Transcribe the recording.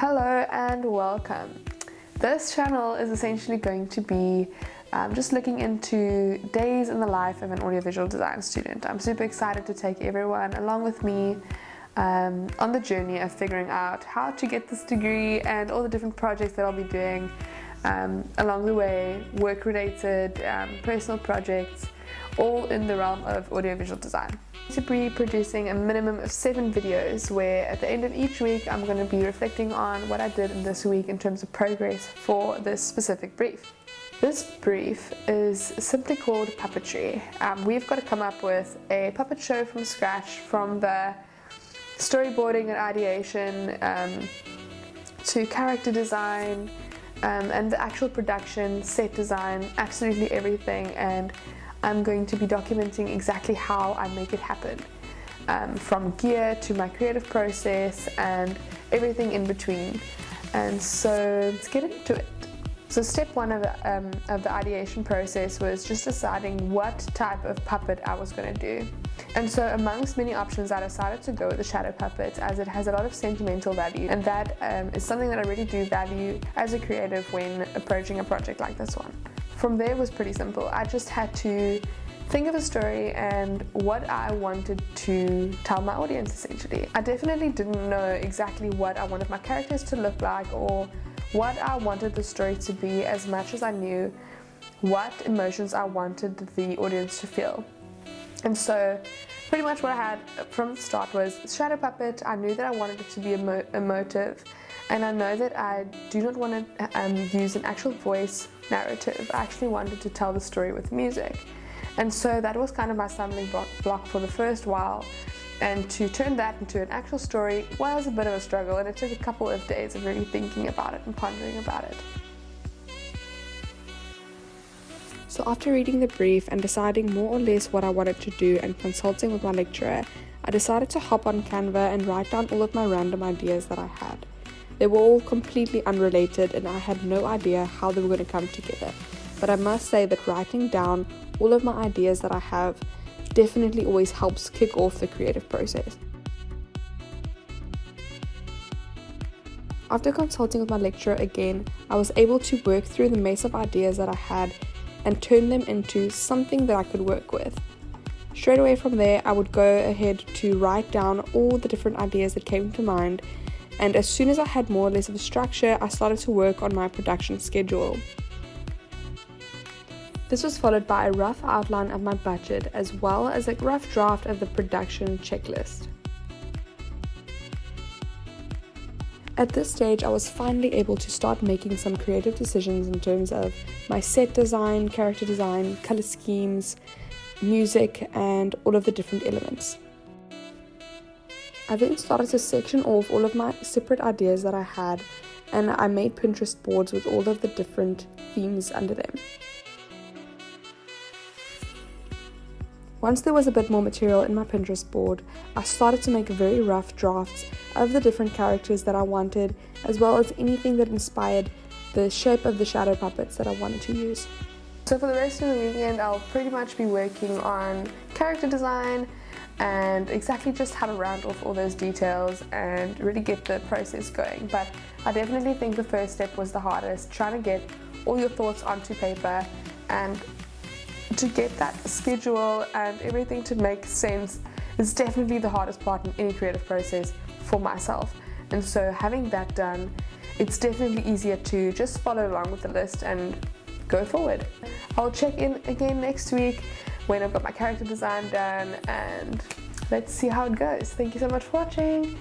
Hello and welcome. This channel is essentially going to be just looking into days in the life of an audiovisual design student. I'm super excited to take everyone along with me on the journey of figuring out how to get this degree and all the different projects that I'll be doing along the way, work-related, personal projects, all in the realm of audiovisual design. To be producing a minimum of 7 videos where at the end of each week I'm going to be reflecting on what I did in this week in terms of progress for this specific brief. This brief is simply called Puppetry. We've got to come up with a puppet show from scratch, from the storyboarding and ideation to character design and the actual production, set design, absolutely everything, and I'm going to be documenting exactly how I make it happen, from gear to my creative process and everything in between. And so let's get into it. So step 1 of the ideation process was just deciding what type of puppet I was going to do. And so amongst many options, I decided to go with the shadow puppet as it has a lot of sentimental value, and that is something that I really do value as a creative when approaching a project like this one. From there it was pretty simple. I just had to think of a story and what I wanted to tell my audience essentially. I definitely didn't know exactly what I wanted my characters to look like or what I wanted the story to be, as much as I knew what emotions I wanted the audience to feel. And so pretty much what I had from the start was shadow puppet. I knew that I wanted it to be emotive, and I know that I do not want to use an actual voice narrative. I actually wanted to tell the story with music. And so that was kind of my stumbling block for the first while, and to turn that into an actual story was a bit of a struggle, and it took a couple of days of really thinking about it and pondering about it. So after reading the brief and deciding more or less what I wanted to do and consulting with my lecturer, I decided to hop on Canva and write down all of my random ideas that I had. They were all completely unrelated and I had no idea how they were going to come together. But I must say that writing down all of my ideas that I have definitely always helps kick off the creative process. After consulting with my lecturer again, I was able to work through the mess of ideas that I had and turn them into something that I could work with. Straight away from there, I would go ahead to write down all the different ideas that came to mind, and as soon as I had more or less of a structure, I started to work on my production schedule. This was followed by a rough outline of my budget as well as a rough draft of the production checklist. At this stage, I was finally able to start making some creative decisions in terms of my set design, character design, color schemes, music, and all of the different elements. I then started to section off all of my separate ideas that I had, and I made Pinterest boards with all of the different themes under them. Once there was a bit more material in my Pinterest board, I started to make very rough drafts of the different characters that I wanted, as well as anything that inspired the shape of the shadow puppets that I wanted to use. So for the rest of the weekend, I'll pretty much be working on character design and exactly just how to round off all those details and really get the process going. But I definitely think the first step was the hardest, trying to get all your thoughts onto paper and to get that schedule and everything to make sense is definitely the hardest part in any creative process for myself. And so having that done, it's definitely easier to just follow along with the list and go forward. I'll check in again next week when I've got my character design done, and let's see how it goes. Thank you so much for watching.